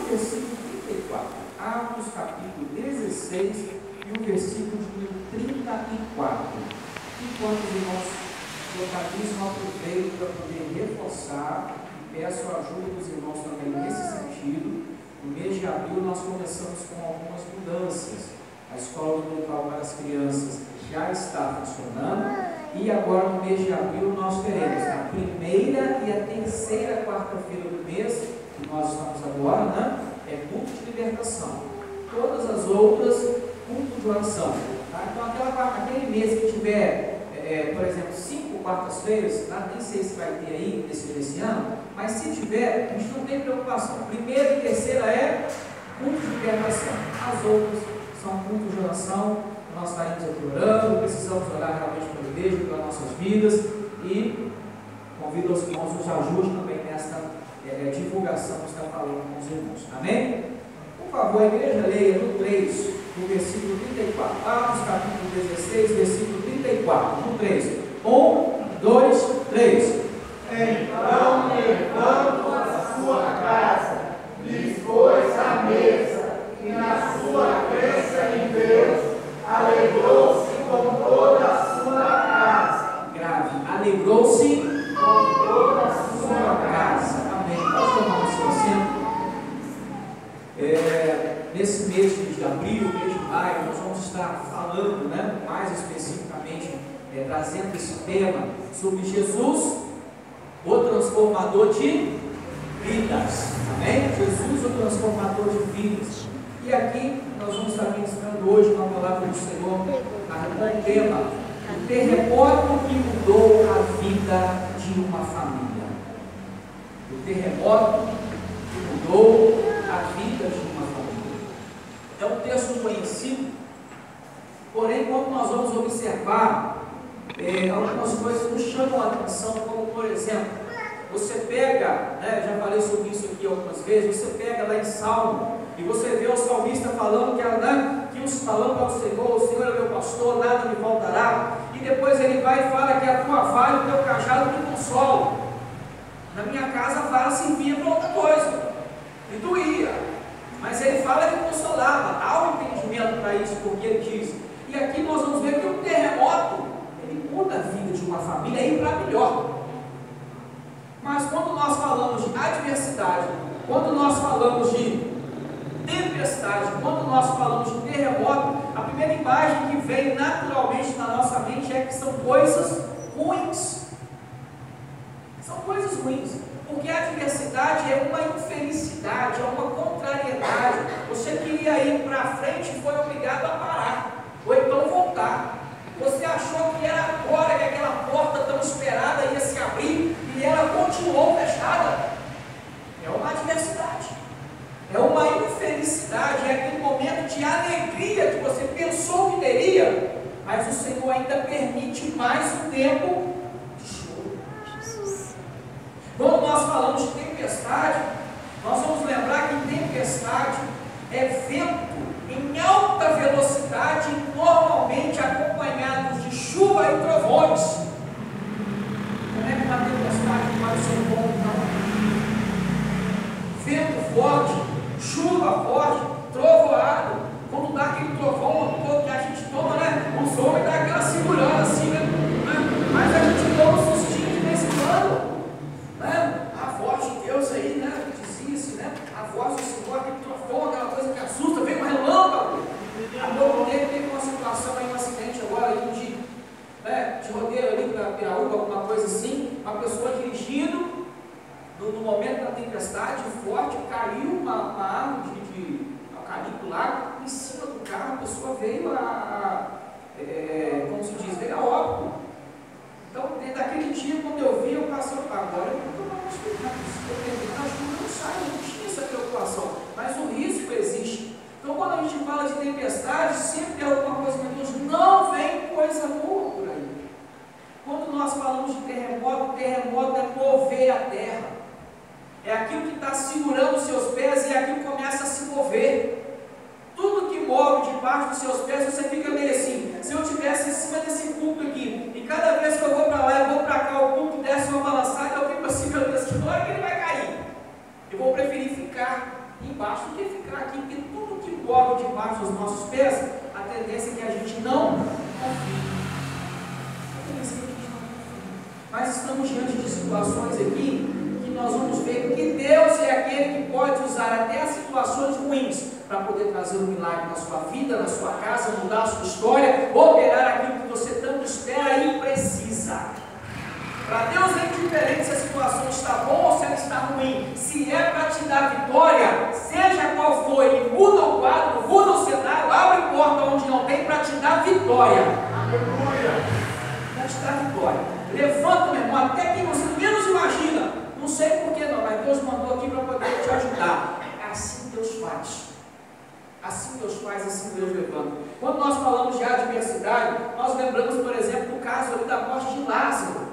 versículo 34. Atos capítulo 16 e o versículo de 34. Enquanto os irmãos localizam, aproveito para poder reforçar e peço a ajuda dos irmãos também nesse sentido. No mês de abril nós começamos com algumas mudanças. A escola dominical para as crianças já está funcionando e agora no mês de abril nós teremos a primeira e a terceira quarta-feira do mês, que nós estamos agora, né? É culto de libertação. Todas as outras, culto de oração. Tá? Então aquele mês que tiver, por exemplo, 5 quartas-feiras, nem sei se vai ter aí desse ano, mas se tiver, a gente não tem preocupação. Primeira e terceira é culto de libertação. As outras são cultos de oração. Nós estaremos aqui orando, precisamos orar realmente pela igreja, pelas nossas vidas, e convido os irmãos nos ajudem também nesta divulgação que está falando com os irmãos. Amém? Por favor, a igreja leia no 3, no versículo 34. Atos capítulo 16, versículo 34. No 3. 1, 2, 3. Então, levando a sua casa, lhes pôs à mesa, e na sua crença em Deus, alegrou-se com toda a sua casa. Grave. Alegrou-se com toda a sua casa. Amém. Nós tomamos seu assento. Nesse mês de abril, mês de maio, nós vamos estar falando, né, mais especificamente, trazendo esse tema sobre Jesus, o transformador de vidas. Amém? Jesus, o transformador de vidas. E aqui nós vamos estar ministrando hoje na palavra do Senhor, o tema, o terremoto que mudou a vida de uma família. O terremoto que mudou a vida de uma família. É um texto conhecido, porém, quando nós vamos observar, algumas coisas nos chamam a atenção, como por exemplo, você pega, já falei sobre isso aqui algumas vezes, você pega lá em Salmo, e você vê o salmista falando falando para o Senhor é meu pastor, nada me faltará, e depois ele vai e fala que a tua vara e o teu cajado me consolam. Na minha casa a vara servia para outra coisa, e doía, mas ele fala que consolava. Há um entendimento para isso, porque ele diz. E aqui nós vamos ver que o terremoto, ele muda a vida de uma família e para melhor. Mas quando nós falamos de adversidade, quando nós falamos de tempestade, quando nós falamos de terremoto, a primeira imagem que vem naturalmente na nossa mente é que são coisas ruins. São coisas ruins, porque a adversidade é uma infelicidade, é uma contrariedade. Você queria ir para frente e foi obrigado a parar, ou então voltar. Você achou que era agora que aquela porta tão esperada ia se abrir e ela continuou fechada. É uma adversidade, é uma infelicidade, é aquele momento de alegria que você pensou que teria, mas o Senhor ainda permite mais um tempo de choro. Quando nós falamos de tempestade, nós vamos lembrar que tempestade é vento em alta velocidade, normalmente acompanhados de chuva e trovões. Não é uma tempestade que pode ser bom, não. Vento forte, chuva forte, trovoado. Quando dá aquele trovão que a gente toma, o som vai dar aquela segurada assim, mas a gente toma um sustinho de vez em quando. A voz de Deus aí, dizia-se, a voz do Senhor, aquele trovão, aquela coisa que assusta, vem um relâmpago. Há pouco tempo teve uma situação aí, um acidente agora aí de rodeio ali para Piraúba, alguma coisa assim, uma pessoa dirigindo, no momento da tempestade forte, caiu uma árvore de eucalipto lá, em cima do carro, a pessoa veio como se diz, veio a óbito. Então, daquele dia, quando eu vi, eu passei, agora eu estou mais cuidado, se eu terminar, a chuva não sai, não tinha essa preocupação, mas o risco existe. Então, quando a gente fala de tempestade, sempre é alguma coisa que Deus não vem coisa boa por aí. Quando nós falamos de terremoto é mover a terra, é aquilo que está segurando os seus pés e é aquilo que começa a se mover. Tudo que move debaixo dos seus pés, você fica meio assim. Se eu estivesse em cima desse púlpito aqui, e cada vez que eu vou para lá, eu vou para cá, o púlpito desce uma balançada, eu fico assim, meu Deus, que hora que ele vai cair? Eu vou preferir ficar embaixo do que ficar aqui, porque tudo que move debaixo dos nossos pés, a tendência é que a gente não confie. Mas estamos diante de situações aqui que nós vamos ver que Deus é aquele que pode usar até as situações ruins para poder trazer um milagre na sua vida, na sua casa, mudar a sua história, operar aquilo que você tanto espera e precisa. Para Deus é indiferente se a situação está boa ou se ela está ruim. Se é para te dar vitória, seja qual for, Ele muda o quadro, muda o cenário, abre porta onde não tem para te dar vitória. Aleluia! Para te dar vitória. Levanta, meu irmão, até que você menos imagina. Não sei porquê não, mas Deus mandou aqui para poder te ajudar. É assim que Deus faz. Assim Deus faz, assim Deus levanta. Quando nós falamos de adversidade, nós lembramos, por exemplo, do caso ali da morte de Lázaro.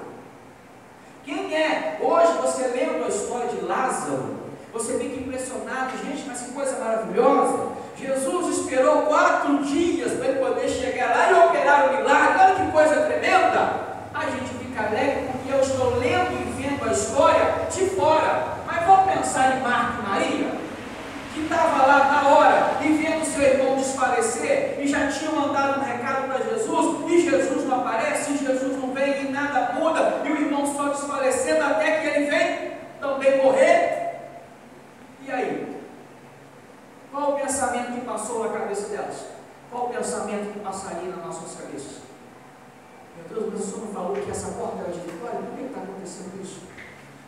Quem é? Hoje você lembra a história de Lázaro? Você fica impressionado, gente, mas que coisa maravilhosa. Jesus esperou 4 dias para ele poder chegar lá e operar o milagre. Olha que coisa tremenda. A gente fica alegre porque eu estou lendo e vendo a história de fora. Mas vamos pensar em Marta e Maria, que estava lá na hora e vendo seu irmão desfalecer e já tinham mandado um recado para Jesus e Jesus não aparece, e Jesus não vem e nada muda e o irmão só desfalecendo até que ele vem também morrer. E aí? Qual o pensamento que passou na cabeça delas? Qual o pensamento que passaria nas nossas cabeças? Meu Deus, mas o Senhor não falou que essa porta era de vitória? Por que está acontecendo isso?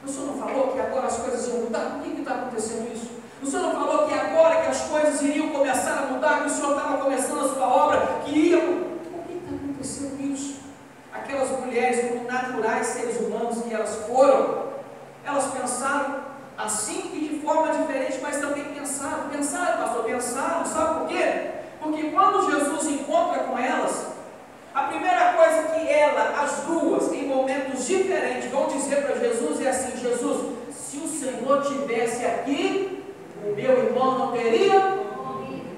O Senhor não falou que agora as coisas iam mudar? Por que está acontecendo isso? O Senhor não falou que agora que as coisas iriam começar a mudar, que o Senhor estava começando a sua obra, que ia... Por que está acontecendo isso? Aquelas mulheres, como naturais seres humanos que elas foram, elas pensaram assim e de forma diferente, mas também pensaram, pastor, pensaram, sabe por quê? Porque quando Jesus encontra com elas, a primeira coisa que as duas, em momentos diferentes, vão dizer para Jesus é assim: Jesus, se o Senhor estivesse aqui, o meu irmão não teria.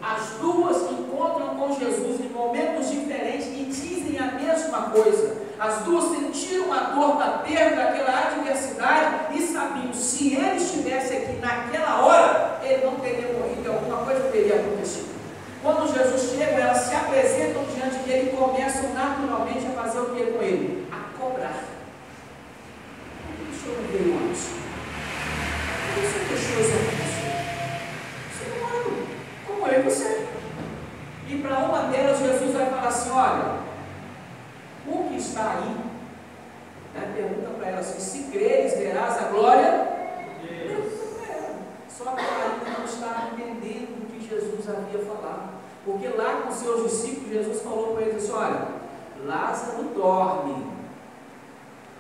As duas encontram com Jesus em momentos diferentes e dizem a mesma coisa. As duas sentiram a dor da perda, daquela adversidade e sabiam, se ele estivesse aqui naquela hora, ele não teria morrido, alguma coisa teria acontecido. Quando Jesus chega, elas se apresentam diante dele e começam naturalmente a fazer o que com ele? A cobrar. Por que o Senhor não veio antes? Por que o Senhor deixou isso acontecer? Ser humano, como eu e você. E para uma delas, Jesus vai falar assim: olha, o que está aí, né, pergunta para ela assim: se creres, verás a glória de Deus. Só que ela ainda não está entendendo o que Jesus havia falado. Porque lá com seus discípulos, Jesus falou para eles assim: olha, Lázaro dorme.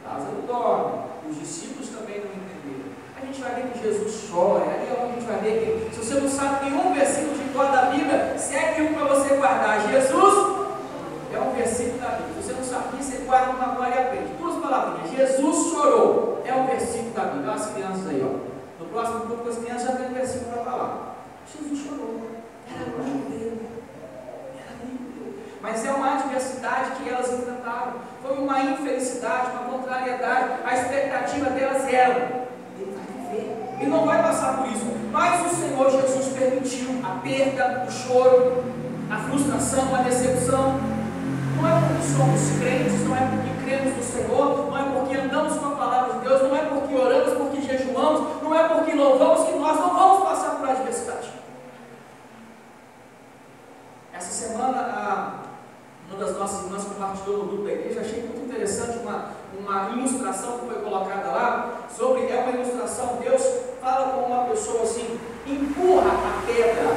Lázaro dorme. Os discípulos também não entenderam. A gente vai ver que Jesus chora. Ali é onde a gente vai ver que, se você não sabe nenhum versículo de cor da Bíblia, segue um para você guardar. Jesus é um versículo da Bíblia. Se você não sabe disso, você guarda uma glória e aprende. 2 palavrinhas. Jesus chorou. É um versículo da Bíblia. Olha as crianças aí, ó. No próximo grupo das crianças já tem um versículo para falar. Jesus chorou. Era lindo. Mas é uma adversidade que elas enfrentaram. Foi uma infelicidade, uma contrariedade. A expectativa delas era: ele vai viver, ele não vai passar por isso. Mas o Senhor Jesus permitiu a perda, o choro, a frustração, a decepção. Não é porque somos crentes, não é porque cremos no Senhor, não é porque andamos com a palavra de Deus, não é porque oramos, porque jejuamos, não é porque louvamos que nós não vamos passar por adversidade. Essa semana, uma das nossas irmãs compartilhou no grupo da igreja, achei muito interessante uma ilustração que foi colocada lá, é uma ilustração, Deus fala com uma pessoa assim: empurra a pedra.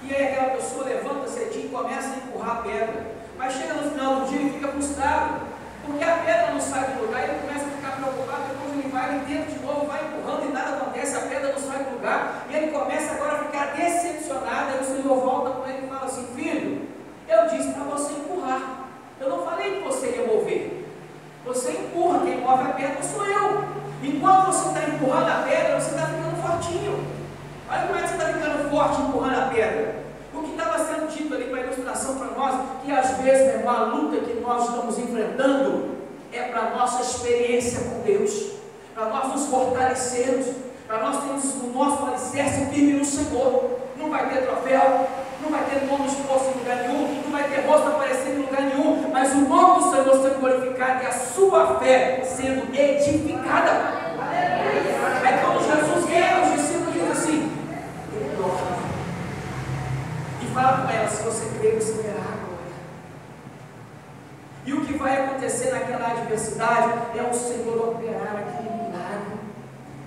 E aí aquela pessoa levanta cedinho e começa a empurrar a pedra, mas chega no final do dia e fica frustrado, porque a pedra não sai do lugar, e ele começa a ficar preocupado. Depois ele vai, ele tenta de novo, vai empurrando e nada acontece, a pedra não sai do lugar, e ele começa agora a ficar decepcionado. Aí o Senhor volta com ele e fala assim: filho, eu disse para você empurrar, eu não falei que você ia mover. Você empurra, quem move a pedra sou eu. Enquanto você está empurrando a pedra, você está ficando fortinho. Olha como é que você está ficando forte empurrando a pedra. O que estava sendo dito ali para a ilustração para nós, que às vezes, meu irmão, a luta que nós estamos enfrentando é para a nossa experiência com Deus, para nós nos fortalecermos, para nós termos o nosso alicerce firme no Senhor. Não vai ter troféu, não vai ter nome exposto em lugar nenhum, não vai ter rosto aparecendo em lugar nenhum, mas o nome do Senhor sendo glorificado e a sua fé sendo edificada. Aí quando Jesus vem, os discípulos dizem assim, ele dorme. E fala com ela, se você crer, você verá a glória. E o que vai acontecer naquela adversidade é o Senhor operar aquele milagre,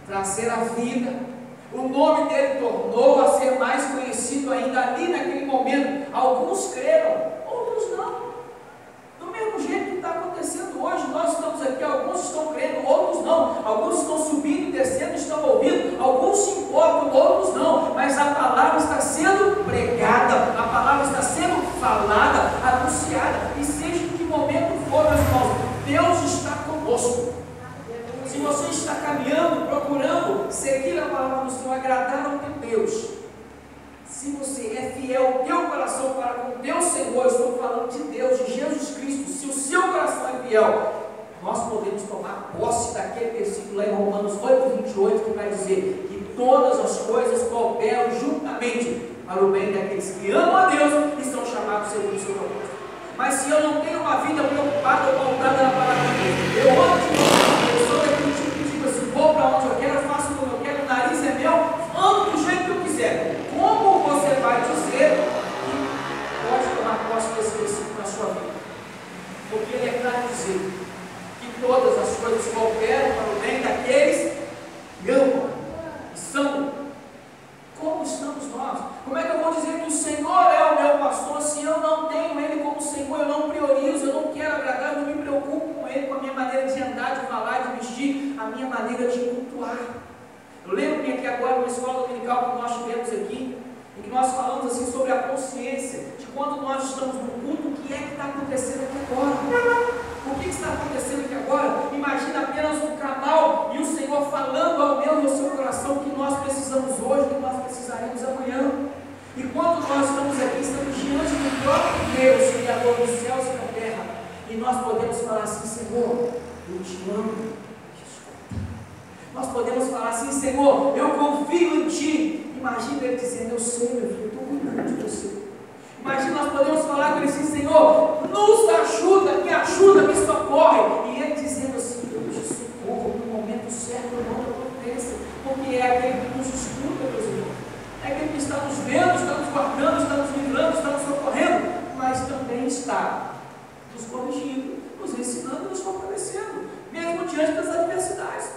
trazer a vida. O nome dele tornou a ser mais conhecido ainda ali naquele momento. Alguns creram, outros não. Do mesmo jeito que está acontecendo hoje, nós estamos aqui, alguns estão crendo, outros não. Alguns estão subindo e descendo, estão ouvindo, alguns se importam, outros não. Mas a palavra está sendo pregada, a palavra está sendo falada, anunciada. E seja em que momento for, meus irmãos, Deus está conosco. Se você está caminhando, procurando seguir a palavra do Senhor, agradar ao teu Deus, se você é fiel ao teu coração para com o teu Senhor, eu estou falando de Deus, de Jesus Cristo, se o seu coração é fiel, nós podemos tomar posse daquele versículo lá em Romanos 8:28, que vai dizer que todas as coisas cooperam juntamente para o bem daqueles que amam a Deus e são chamados segundo o seu propósito. Mas se eu não tenho uma vida preocupada ou voltada na palavra de Deus, eu amo de novo. Eu sou daquele tipo que digo assim, vou para onde eu quero, faço como eu quero, o nariz é meu, ando do jeito que eu quiser. Como você vai dizer que pode tomar posse desse versículo na sua vida? Porque ele é claro dizer que todas as coisas cooperam para o bem daqueles que amam e são. Como estamos nós? Como é que eu vou dizer que o Senhor é o meu pastor se eu não tenho Ele como Senhor, eu não priorizo, eu não quero agradar, eu não me preocupo com Ele, com a minha maneira de andar, de falar, de vestir, a minha maneira de cultuar? Eu lembro-me aqui agora, numa escola dominical que nós tivemos aqui, em que nós falamos assim sobre a consciência, de quando nós estamos no culto, o que é que está acontecendo aqui agora? O que está acontecendo aqui agora? Imagina apenas um canal e o Senhor falando ao meu e ao seu coração que nós precisamos hoje, que nós precisaremos amanhã. E quando nós estamos aqui, estamos diante do próprio Deus, Criador dos céus e da terra, e nós podemos falar assim, Senhor, eu te amo, desculpa. Nós podemos falar assim, Senhor, eu confio em Ti. Imagina Ele dizendo, eu sei, meu filho, eu estou cuidando de você. Imagina, nós podemos falar com Ele assim, Senhor, nos ajuda, me socorre. E Ele dizendo assim, eu te socorro no momento certo, não aconteça, porque é aquele que nos escuta, meus irmãos. É aquele que está nos vendo, está nos guardando, está nos livrando, está nos socorrendo, mas também está nos corrigindo, nos ensinando e nos fortalecendo, mesmo diante das adversidades.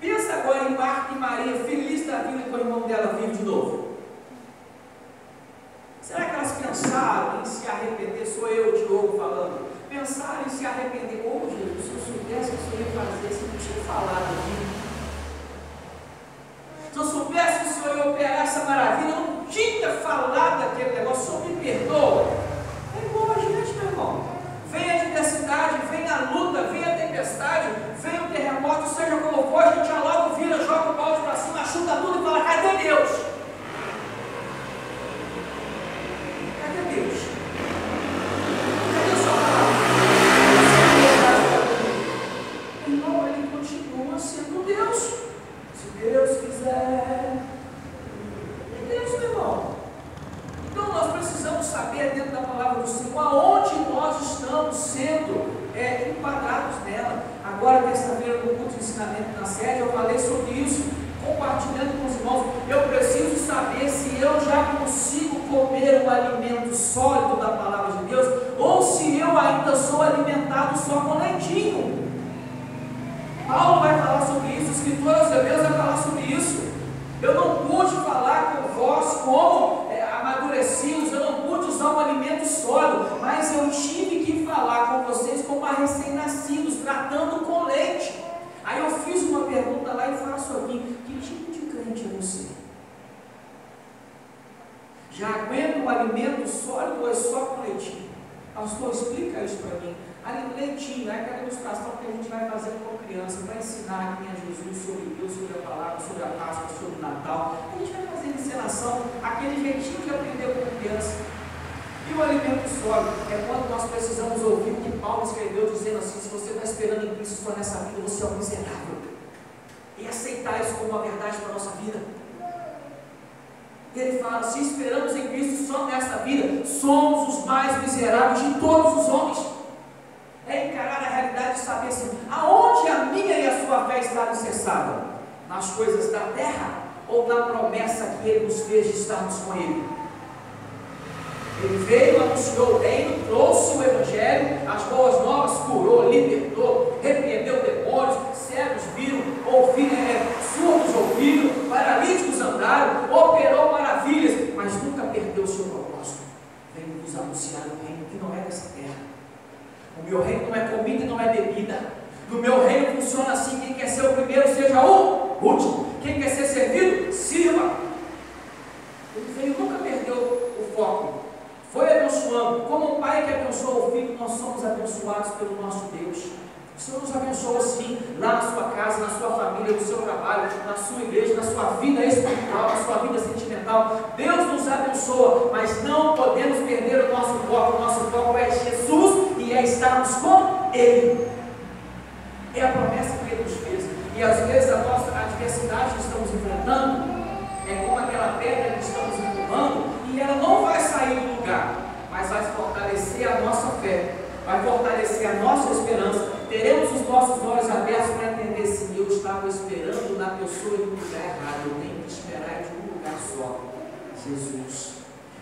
Pensa agora em Marta e Maria, feliz da vida que o irmão dela vive de novo. Será que elas pensaram em se arrepender? Sou eu, Diogo, falando. Pensaram em se arrepender. Oh, Jesus, se eu soubesse o que o Senhor ia fazer, você não tinha falado aqui. Se eu soubesse que o Senhor ia operar essa maravilha, eu não tinha falado daquele negócio. O Senhor me perdoa. É igual a gente, meu irmão. Vem a adversidade, vem a luta, vem a tempestade, vem o terremoto, seja como for, a gente já logo vira, joga o balde para cima, chuta tudo e fala, cadê Deus? Cadê Deus? Cadê a sua palavra? Irmão, Ele continua sendo Deus. Se Deus quiser. É Deus, meu irmão. Então nós precisamos saber dentro da palavra do Senhor aonde nós estamos sendo enquadrados nela. Agora, terça-feira, no culto de ensinamento na sede, eu falei sobre isso, compartilhando com os irmãos. Eu preciso saber se eu já consigo comer um alimento sólido da palavra de Deus, ou se eu ainda sou alimentado só com leitinho. Paulo vai falar sobre isso, o escritor aos Hebreus vai falar sobre isso. Eu não pude falar com vós como amadurecidos, eu não pude usar um alimento sólido, mas eu tive que falar com vocês como a recém-nascidos, tratando com leite. Aí eu fiz uma pergunta lá e faço aqui, que tipo de crente é você? Já aguenta um alimento sólido ou é só com leitinho? Pastor, explica isso para mim. Leitinho, é aquela ilustração que a gente vai fazendo com criança, para ensinar quem é Jesus, sobre Deus, sobre a palavra, sobre a Páscoa, sobre o Natal. A gente vai fazendo encenação, aquele jeitinho de aprender com criança. E o alimento sólido é quando nós precisamos ouvir o que Paulo escreveu, dizendo assim, se você está esperando em Cristo só nessa vida, você é um miserável. e aceitar isso como uma verdade para a nossa vida. Ele fala: se esperamos em Cristo só nesta vida, somos os mais miseráveis de todos os homens. É encarar a realidade de saber assim, aonde a minha e a sua fé está alicerçada? Nas coisas da terra ou na promessa que Ele nos fez de estarmos com Ele? Ele veio, anunciou o reino, trouxe o Evangelho, as boas novas, curou, libertou, repreendeu demônios, cegos viram, surdos ouviram, paralíticos andaram, operou maravilhas, mas nunca perdeu o seu propósito. Veio nos anunciar o reino que não é dessa terra. O meu reino não é comida e não é bebida. No meu reino funciona assim: quem quer ser o primeiro, seja o último. Quem quer ser servido, sirva. Ele veio, nunca perdeu o foco. Foi abençoando. Como um pai que abençoa o filho, nós somos abençoados pelo nosso Deus. O Senhor nos abençoou sim, lá na sua casa, na sua família, no seu trabalho, na sua igreja, na sua vida espiritual, na sua vida sentimental. Deus nos abençoa, mas não podemos perder o nosso foco. O nosso foco é Jesus e é estarmos com Ele. É a promessa que Ele nos fez. E às vezes a nossa adversidade que estamos enfrentando é como aquela pedra que estamos empurrando, e ela não vai sair do lugar, mas vai fortalecer a nossa fé, vai fortalecer a nossa esperança. Teremos os nossos olhos abertos para entender: se eu estava esperando na pessoa e no lugar errado, eu tenho que esperar de um lugar só: Jesus.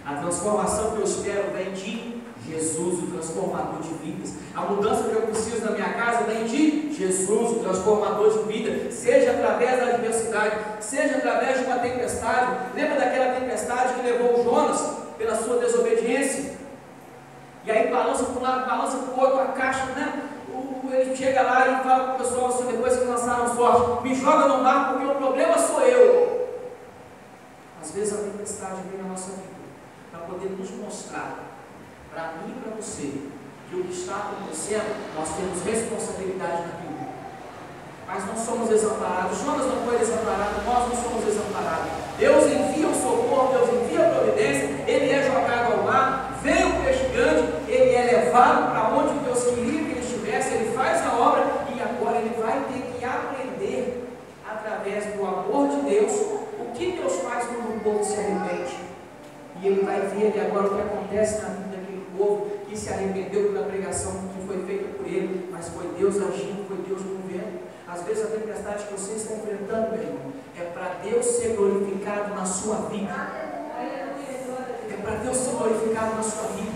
A transformação que eu espero vem de Jesus, o transformador de vidas. A mudança que eu preciso na minha casa vem de Jesus, o transformador de vida. Seja através da adversidade, seja através de uma tempestade. Lembra daquela tempestade que levou o Jonas pela sua desobediência? E aí balança para um lado, balança para o outro, a caixa, né? Ele chega lá e fala para o pessoal assim, depois que lançaram sorte: me joga no mar, porque o problema sou eu. Às vezes a tempestade vem na nossa vida para poder nos mostrar, para mim e para você, que o que está acontecendo, nós temos responsabilidade naquilo. Mas não somos desamparados. Jonas não foi desamparado, nós não somos desamparados. Deus envia o socorro, Deus envia a providência, ele é jogado ao mar, vem o peixe grande, ele é levado para onde Deus queria que ele estivesse, ele faz a obra, e agora ele vai ter que aprender, através do amor de Deus, o que Deus faz quando o povo se arrepende. E ele vai ver ali agora o que acontece na vida daquele povo que se arrependeu pela pregação que foi feita por ele, mas foi Deus agindo, foi Deus movendo. Às vezes a tempestade que você está enfrentando, meu irmão, é para Deus ser glorificado na sua vida. É para Deus ser glorificado na sua vida.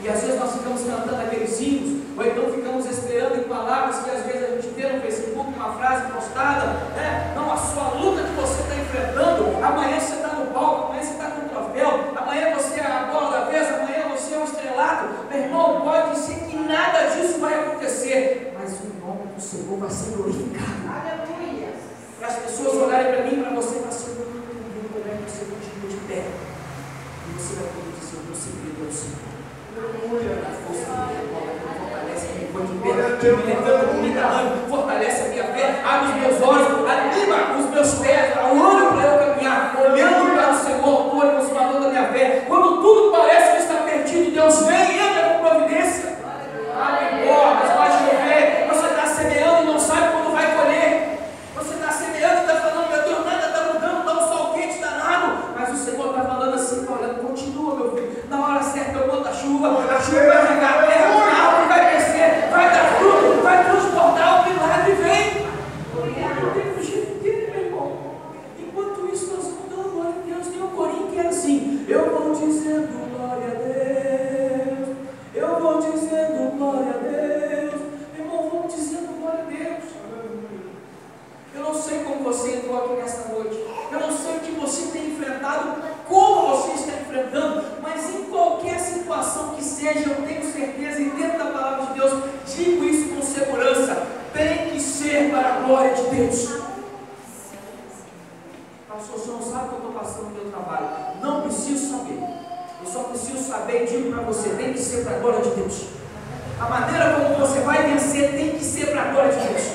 E às vezes nós ficamos cantando aqueles hinos, ou então ficamos esperando em palavras que às vezes a gente vê no Facebook, uma frase postada, né? Não, a sua luta que você está enfrentando, amanhã você está no palco, amanhã você está com o troféu, amanhã você é a bola da vez, amanhã você é o estrelato. Meu irmão, pode ser que nada disso vai acontecer, mas o nome do Senhor vai ser glorificado. Aleluia. Para as pessoas olharem para mim e para você, para ser como é que você continua de pé, e você vai poder dizer: o meu segredo é o Senhor. A força fortalece a minha de pé, que me levanta com muita ânimo, fortalece a minha fé, abre os meus olhos, anima os meus pés, olho para eu caminhar, olhando para o Senhor, autor e consumador da minha fé. Quando tudo parece que está perdido, Deus vem e entra com providência. Abre portas, vai chover, você está semeando e não sabe quando vai colher. Você está semeando e está falando: meu Deus, nada está mudando, está um sol quente danado. Mas o Senhor está falando assim: olha, continua, meu filho, na hora certa eu boto a chuva vai regar a terra, a árvore vai crescer, vai dar fruto, vai transportar, o milagre vem. Não tem jeito dele, meu irmão. Enquanto isso, nós vamos dando glória a Deus. Tem um corinho que é assim: eu vou dizendo glória a Deus, eu vou dizendo glória a Deus. Meu irmão, vamos dizendo glória a Deus. Eu não sei como você entrou aqui nesta noite, eu não sei o que você tem enfrentado, como você está enfrentando, mas em qualquer situação que seja, eu tenho certeza, e dentro da palavra de Deus, digo isso com segurança: tem que ser para a glória de Deus. Pastor, o senhor não sabe o que eu estou passando no meu trabalho. Não preciso saber, eu só preciso saber e digo para você: tem que ser para a glória de Deus. A maneira como você vai vencer tem que ser para a glória de Deus.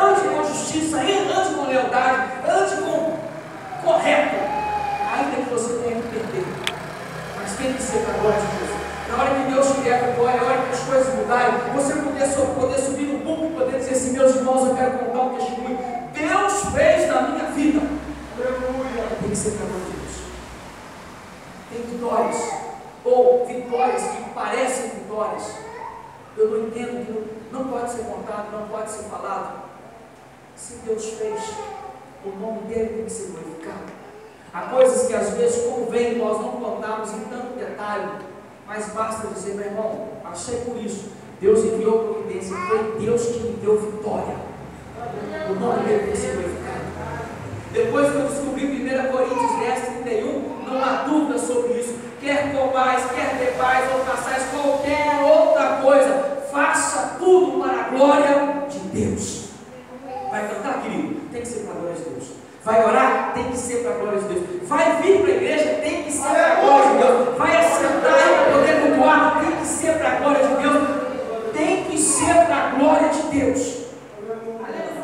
Ande com justiça, ande com lealdade, ande com correto, ainda que você tenha que perder, mas tem que ser para a glória de Deus. Na hora que Deus te der a glória, na hora que as coisas mudarem, você poder subir no púlpito e poder dizer assim: meus irmãos, eu quero contar um testemunho. Deus tem que ser para a glória de Deus. Tem vitórias, ou vitórias que parecem vitórias. Eu não entendo que não pode ser contado, não pode ser falado. Se Deus fez, o nome dele tem que ser glorificado. Há coisas que às vezes convém nós não contarmos em tanto detalhe, mas basta dizer, meu irmão, achei por isso, Deus enviou providência, foi Deus que me deu vitória. O nome dele tem que ser glorificado. Depois que eu descobri 1 Coríntios 10:31, não há dúvida sobre isso. Quer comais, quer bebais ou façais qualquer outra coisa, faça tudo para a glória de Deus. Vai cantar, querido? Tem que ser para a glória de Deus. Vai orar? Tem que ser para a glória de Deus. Vai vir para a igreja? Tem que ser para a glória de Deus. Vai assentar e poder cultuar? Tem que ser para a glória de Deus. Tem que ser para a glória de Deus.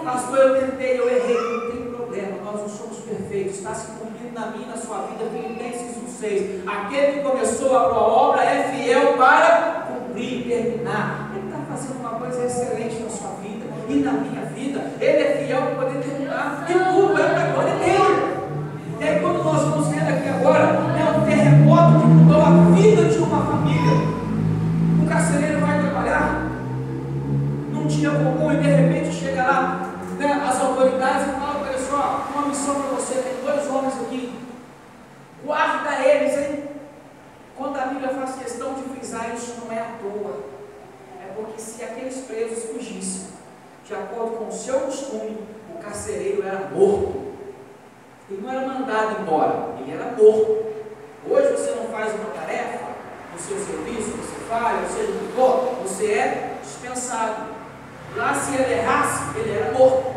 Pastor, eu tentei, eu errei, não tem problema, nós não somos perfeitos, está se cumprindo na minha e na sua vida, Filipenses 1:6. Aquele que começou a boa obra é fiel para cumprir, terminar. Ele está fazendo uma coisa excelente na sua vida e na minha vida. Ele é fiel para poder terminar, e tudo é para a glória dele. E aí, quando nós vamos vendo aqui agora, é um terremoto que mudou a vida de uma família. O carcereiro vai trabalhar num dia comum e de repente chega lá, as autoridades falam: olha só, uma missão para você, tem 2 homens aqui, guarda eles, hein? Quando a Bíblia faz questão de frisar, isso não é à toa, é porque se aqueles presos fugissem, de acordo com o seu costume, o carcereiro era morto. Ele não era mandado embora, ele era morto. Hoje você não faz uma tarefa no seu serviço, você falha, ou seja, o que for, você é dispensado. Lá, se ele errasse, ele era morto.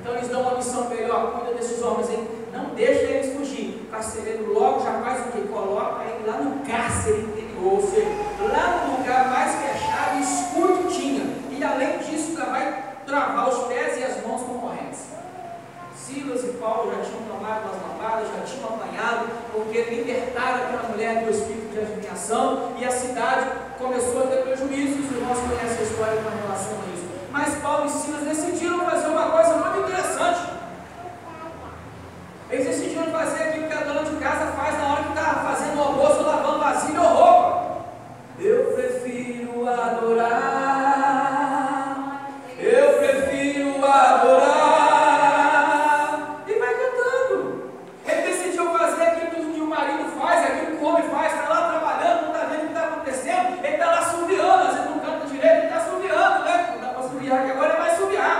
Então eles dão uma missão para ele: ó, cuida desses homens, hein? Não deixa eles fugir. O carcereiro logo já faz o que? Coloca ele lá no cárcere interior, ou seja, lá no lugar mais fechado e escuro que tinha. E além disso, já vai travar os pés e as mãos com correntes. Silas e Paulo já tinham tomado umas lambadas, já tinham apanhado, porque libertaram aquela mulher do espírito de adivinhação, e a cidade começou a ter prejuízo. Os irmãos conhecem a história com relação a isso. Mas Paulo e Silas decidiram fazer uma coisa muito interessante. Eles decidiram fazer aquilo que a dona de casa faz na hora que está fazendo o almoço, lavando vasilha ou roupa. Eu prefiro adorar, eu prefiro adorar. E vai cantando. Ele decidiu fazer aquilo que o marido faz, aquilo que o homem faz, está lá trabalhando, não está vendo o que está acontecendo, ele está lá assobiando, às vezes não canta direito, ele está assobiando, né? Não dá para assobiar, que agora ele vai assobiar.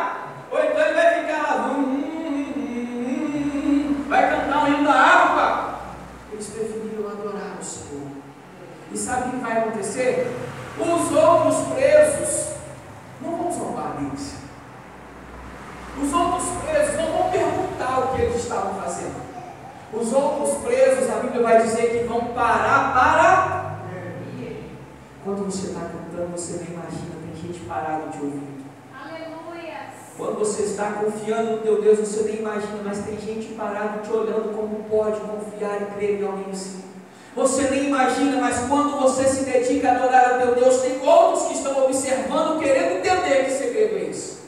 Ou então ele vai ficar lá, vai cantar um hino da harpa. Eles preferiram adorar o Senhor. E sabe o que vai acontecer? Os outros presos não vão zombar deles. Os outros presos não vão perguntar o que eles estavam fazendo. Os outros presos, a Bíblia vai dizer que vão parar para... Quando você está cantando, você nem imagina, tem gente parada te ouvindo. Quando você está confiando no teu Deus, você nem imagina, mas tem gente parada te olhando como pode confiar e crer em alguém assim. Você nem imagina, mas quando você se dedica a adorar ao teu Deus, tem outros que estão observando, querendo entender que segredo é esse.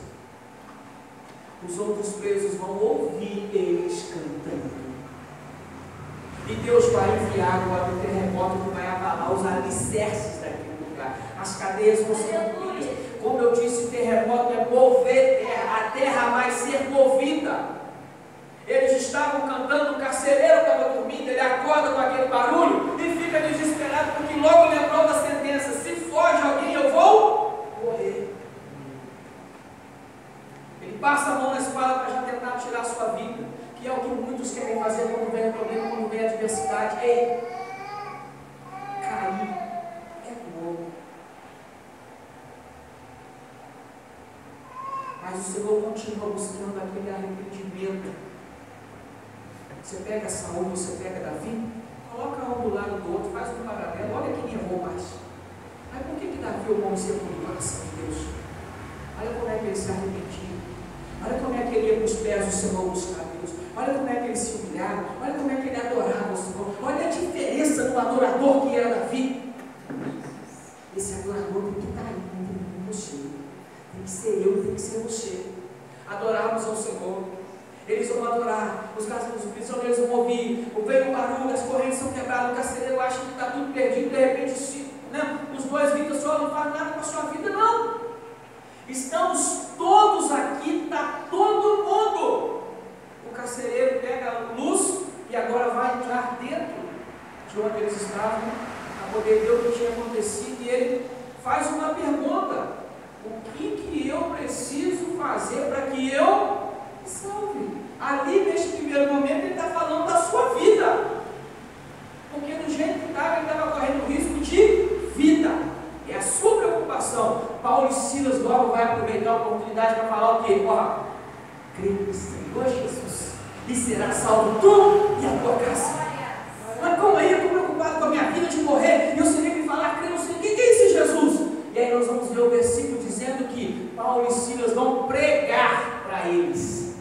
Os outros presos vão ouvir eles cantando. E Deus vai enviar agora um terremoto que vai abalar os alicerces daquele lugar. As cadeias vão ser rompidas. Como eu disse, o terremoto é mover terra, a terra vai ser movida. Eles estavam cantando, o carcereiro estava dormindo, ele acorda com aquele barulho e fica desesperado, porque logo lembrou da sentença: se foge alguém, eu vou morrer. Ele passa a mão na espada para já tentar tirar a sua vida, que é o que muitos querem fazer quando vem o problema, quando vem a adversidade. Ei, cair é bom. Mas o Senhor continua buscando aquele arrependimento. Você pega Saul, você pega Davi, coloca um do lado do outro, faz um paralelo, olha quem errou mais. Mas por que Davi é o bom ser do coração de Deus? Olha como é que ele se arrependia. Olha como é que ele ia para os pés do Senhor buscar Deus. Olha como é que ele se humilhava. Olha como é que ele adorava o Senhor. Olha a diferença do adorador que era Davi. Esse adorador tem que estar aí, com você. Tem que ser eu, tem que ser você. Adorarmos ao Senhor. Eles vão adorar, os prisioneiros vão ouvir, amarrado, o carcereiro acha que está tudo perdido, de repente os dois vidas só não fazem nada com a sua vida, não. Estamos todos aqui, está todo mundo. O carcereiro pega a luz e agora vai entrar dentro de onde eles estavam, para poder ver o que tinha acontecido, e ele faz uma pergunta: o que eu preciso fazer para que eu me salve? Ali, neste primeiro momento, ele está falando da sua vida, porque do jeito que estava, ele estava correndo risco de vida. É a sua preocupação. Paulo e Silas logo vai aproveitar a oportunidade para falar o quê? Ó, crê no Senhor Jesus e será salvo tu e a tua casa. Mas como aí? Eu estou preocupado com a minha vida de morrer e eu sei me falar, crê no Senhor. Quem é esse Jesus? E aí nós vamos ver o versículo dizendo que Paulo e Silas vão pregar para eles.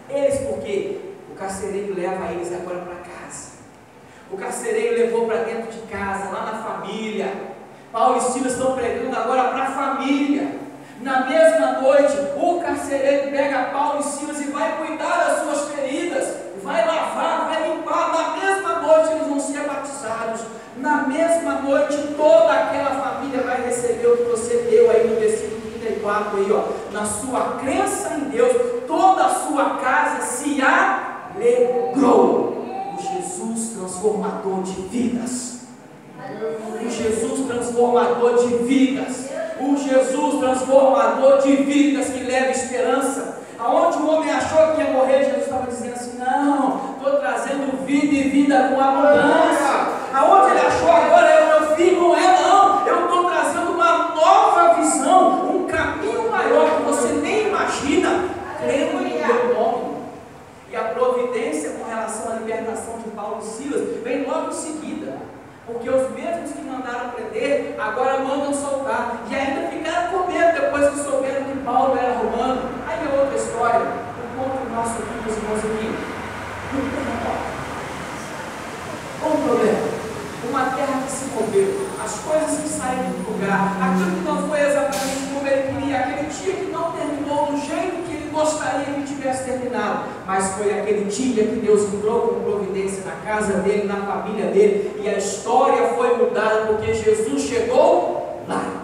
Eles porque o carcereiro leva eles agora para casa. O carcereiro levou para dentro de casa, lá na família. Paulo e Silas estão pregando agora para a família. Na mesma noite, o carcereiro pega Paulo e Silas e vai cuidar das suas feridas, vai lavar, vai limpar. Na mesma noite eles vão ser batizados. Na mesma noite toda aquela família vai receber o que você deu aí no versículo 34 aí, ó. Na sua crença em Deus, toda a sua casa se alegrou. O Jesus transformador de vidas. O Jesus transformador de vidas. O Jesus transformador de vidas que leva esperança. Aonde o homem achou que ia morrer, Jesus estava dizendo assim: não, estou trazendo vida e vida com abundância. Aonde ele achou agora é o meu filho, não é não. Eu estou trazendo uma nova visão, um caminho maior que você nem imagina, crendo no meu nome. E a providência com relação à libertação de Paulo e Silas vem logo em seguida, porque os mesmos que mandaram prender agora mandam soltar, e ainda ficaram com medo depois que souberam que Paulo era romano. Aí é outra história. O ponto nosso aqui, meus irmãos, aqui, um problema, uma terra que se moveu, as coisas que saíram do lugar, aquilo que não foi exatamente como ele queria, aquele dia que não terminou do jeito que ele gostaria que tivesse terminado, mas foi aquele dia que Deus entrou com providência na casa dele, na família dele, e a história foi mudada porque Jesus chegou lá.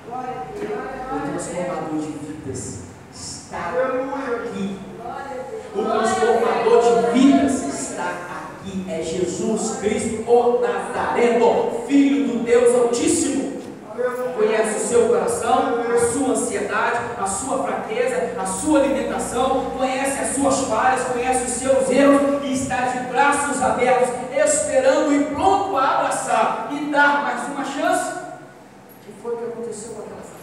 O transformador de vidas está aqui. O transformador de vidas está aqui. É Jesus Cristo, o Nazareno, Filho do Deus Altíssimo. Conhece o seu coração, a sua ansiedade, a sua fraqueza, a sua limitação, conhece as suas falhas, conhece os seus erros e está de braços abertos, esperando e pronto a abraçar e dar mais uma chance. Que foi o que aconteceu com aquela família?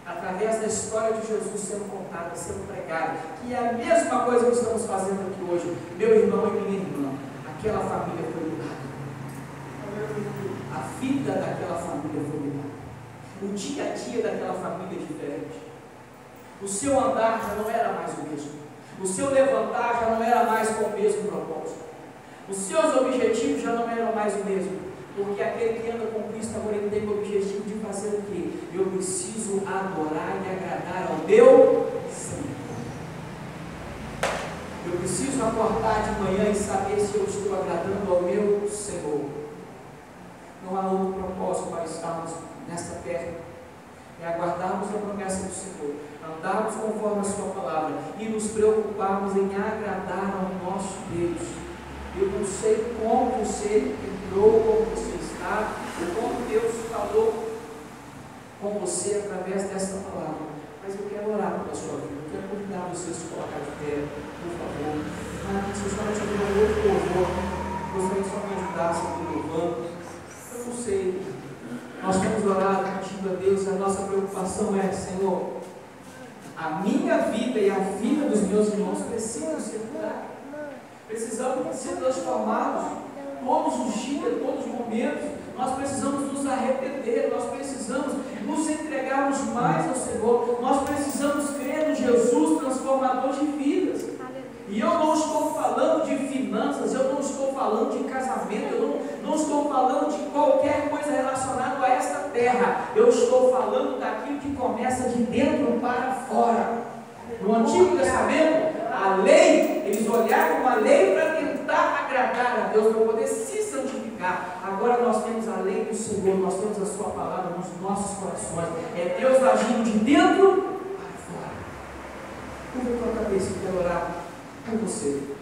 Através da história de Jesus sendo contada, sendo pregada, que é a mesma coisa que estamos fazendo aqui hoje, meu irmão e minha irmã, aquela família foi mudada. A vida daquela família foi mudada. O dia a dia daquela família é diferente. O seu andar já não era mais o mesmo. O seu levantar já não era mais com o mesmo propósito. Os seus objetivos já não eram mais o mesmo. Porque aquele que anda com Cristo agora ele tem o objetivo de fazer o quê? Eu preciso adorar e agradar ao meu Senhor. Eu preciso acordar de manhã e saber se eu estou agradando ao meu Senhor. Não há outro propósito para estarmos nesta terra. É aguardarmos a promessa do Senhor, andarmos conforme a sua palavra e nos preocuparmos em agradar ao nosso Deus. Eu não sei como você entrou, como você está, ou como Deus falou com você através desta palavra, mas eu quero orar pela sua vida. Eu quero convidar você a se colocar de pé, por favor. Mas se você não tiver um outro louvor, gostaria que só me ajudasse aqui louvando. Eu não sei, nós temos orado pedindo a Deus, a nossa preocupação é: Senhor, a minha vida e a vida dos meus irmãos precisam ser mudados. Precisamos ser transformados todos os dias, todos os momentos. Nós precisamos nos arrepender, nós precisamos nos entregarmos mais ao Senhor, nós precisamos crer no Jesus transformador de vidas. E eu não estou falando de finanças, eu não estou falando de casamento, eu não estou falando de qualquer coisa relacionada a esta terra. Eu estou falando daquilo que começa de dentro para fora. No Antigo Testamento, a lei, eles olhavam a lei para tentar agradar a Deus para poder se santificar. Agora nós temos a lei do Senhor, nós temos a sua palavra nos nossos corações. É Deus agindo de dentro para fora. Curva a tua cabeça e quero orar por você.